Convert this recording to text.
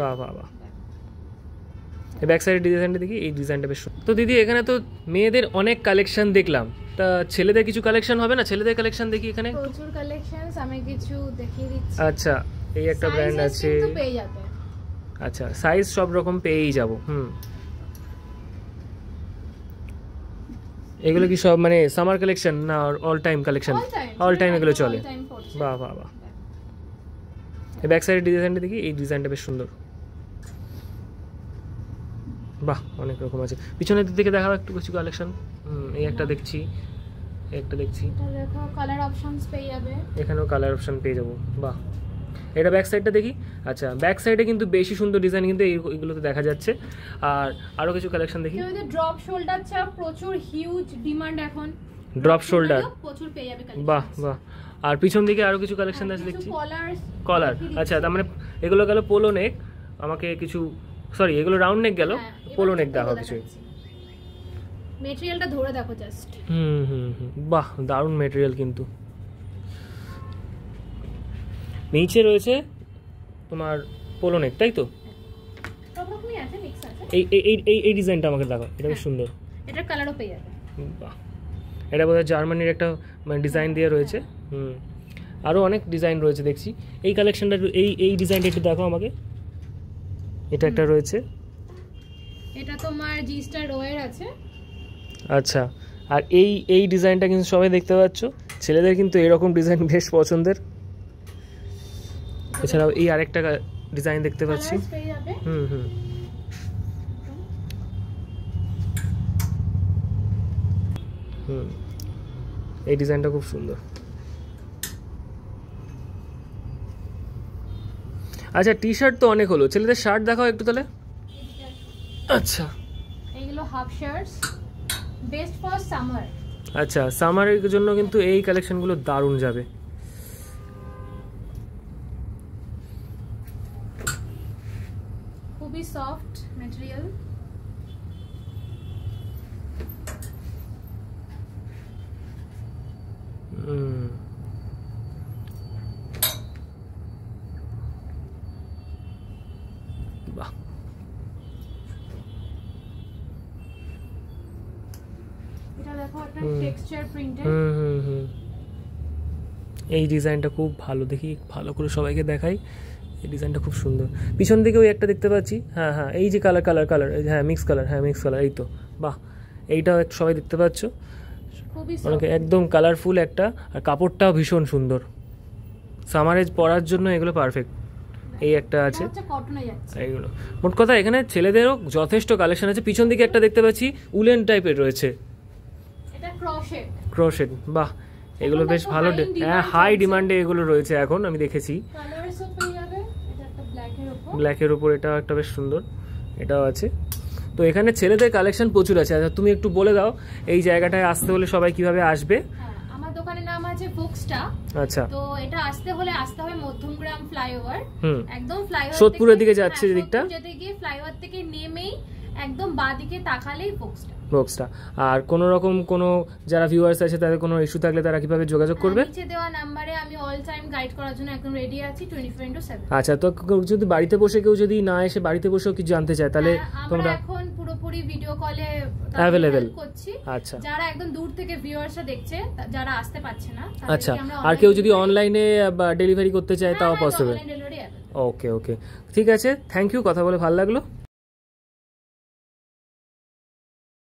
বাহ বাহ বাহ, এই ব্যাক সাইডের ডিজাইনটা দেখি, এই ডিজাইনটা বেশ। তো দিদি এখানে তো মেয়েদের অনেক কালেকশন দেখলাম, তা ছেলেদের কিছু কালেকশন হবে না? ছেলেদের কালেকশন দেখি এখানে প্রচুর কালেকশনস, আমি কিছু দেখিয়ে দিচ্ছি। আচ্ছা, এই একটা ব্র্যান্ড আছে, কিন্তু পেয়ে যাবে। আচ্ছা, সাইজ সব রকম পেয়েই যাব। এগুলো কি সব মানে সামার কালেকশন না all time collection? All time এগুলো চলে। বাহ বাহ বাহ, এই ব্যাক সাইডের ডিজাইনটা দেখি, এই ডিজাইনটা বেশ সুন্দর। বাহ, অনেক রকম আছে। পিছনের দিকে দেখাও একটু কিছু কালেকশন। এই একটা দেখছি, একটা দেখছি, এটা দেখো কালার অপশনস পেয়ে যাবে, এখানেও কালার অপশন পেয়ে যাবো। বাহ, এটা ব্যাক সাইডটা দেখি। আচ্ছা, ব্যাক সাইডে কিন্তু বেশি সুন্দর ডিজাইন কিন্তু এইগুলোতে দেখা যাচ্ছে। আর আরো কিছু কালেকশন দেখি। এই যে ড্রপ শোল্ডার চাপ প্রচুর হিউজ ডিমান্ড এখন, ড্রপ শোল্ডার প্রচুর পেয়ে যাবে কালেকশন। বাহ বাহ, আর পিছন দিকে আরো কিছু কালেকশন আছে দেখছি। কলার, আচ্ছা, তার মানে এগুলো গেল পোলো নেক, আমাকে কিছু, সরি এগুলো রাউন্ড নেক গেল, পোলো নেক দেখো কিছু। ম্যাটেরিয়ালটা ধরে দেখো জাস্ট। বাহ, দারুণ ম্যাটেরিয়াল কিন্তু। নিচে রয়েছে তোমার পোলো নেক, তাই তো? সবরকমই আছে, মিক্স আছে। এই ডিজাইনটা আমাকে দেখো, এটা বেশ সুন্দর। এটার কালারও পেয়ে যাবে। বাহ, এটা বোধহয় জার্মানির একটা মানে ডিজাইন দিয়ে রয়েছে। আরও অনেক ডিজাইন রয়েছে দেখছি। এই কালেকশনটা, এই ডিজাইনটা একটু দেখো আমাকে। এটা একটা রয়েছে, এটা তোমার জি স্টার রয়ের আছে। আচ্ছা, আর এই ডিজাইনটা কিন্তু সবাই দেখতে পাচ্ছ, ছেলেদের কিন্তু এরকম ডিজাইন বেশ পছন্দের। এছাড়াও এই আরেকটা ডিজাইন দেখতে পাচ্ছি। এই ডিজাইনটা খুব সুন্দর। আচ্ছা, টি শার্ট তো অনেক হলো, ছেলেদের শার্ট দেখাও একটু তাহলে। আচ্ছা, এইগুলো half shirts, best for summer. আচ্ছা, সামারের জন্য কিন্তু এই কালেকশনগুলো দারুণ যাবে। খুবই সফট ম্যাটেরিয়াল। বাহ, এটা দেখো একটা টেক্সচার প্রিন্টেড। এই ডিজাইনটা খুব ভালো, দেখি ভালো করে সবাইকে দেখাই। এই ডিজাইনটা খুব সুন্দর। পিছন দিকেও একটা দেখতে পাচ্ছি। হ্যাঁ, এই যে কালার, হ্যাঁ মিক্স কালার, এই তো। বাহ, এইটাও সবাই দেখতে পাচ্ছ, অনেকে একদম কালারফুল একটা, আর কাপড়টাও ভীষণ সুন্দর, সামারে পরার জন্য এগুলো পারফেক্ট। এই একটা আছে, এইগুলো মোট কথা এখানে ছেলেদেরও যথেষ্ট কালেকশন আছে। পিছন দিকে একটা দেখতে পাচ্ছি উলেন টাইপের রয়েছে, ক্রোশেট। বাহ, এগুলো বেশ ভালো, হ্যাঁ হাই ডিমান্ডে এগুলো রয়েছে এখন, আমি দেখেছি। ব্ল্যাকের উপর এটা একটা বেশ সুন্দর, এটাও আছে। তো এখানে ছেলেদের কালেকশন প্রচুর আছে। আচ্ছা, তুমি একটু বলে দাও এই জায়গাটায় আসতে হলে সবাই কিভাবে আসবে? আমার দোকানের নাম আছে বুকস্টা। আচ্ছা, তো এটা আসতে হবে মধ্যমগ্রাম ফ্লাইওভার, একদম ফ্লাইওভার সোদপুরের দিকে যাচ্ছে যেদিকটা, যেতে গিয়ে ফ্লাইওভার থেকে নেমেই একদম বাঁদিকে তাকালেই বক্সটা। আর কোনো রকম কোনো যারা ভিউয়ার্স আছে তাদের কোনো ইস্যু থাকলে তারা কিভাবে যোগাযোগ করবে? নিচে দেওয়া নম্বরে আমি অল টাইম গাইড করার জন্য একদম রেডি আছি 24/7। আচ্ছা, তো যদি বাড়িতে বসে কেউ যদি না এসে বাড়িতে বসেও কিছু জানতে চায় তাহলে তোমরা এখন পুরোপুরি ভিডিও কলে অ্যাভেলেবল করছি। আচ্ছা, যারা একদম দূর থেকে ভিউয়ার্সরা দেখছে, যারা আসতে পারছে না, আচ্ছা, আর কেউ যদি অনলাইনে ডেলিভারি করতে চায় তাও পসিবল? ওকে, ঠিক আছে, থ্যাংক ইউ, কথা বলে ভালো লাগলো।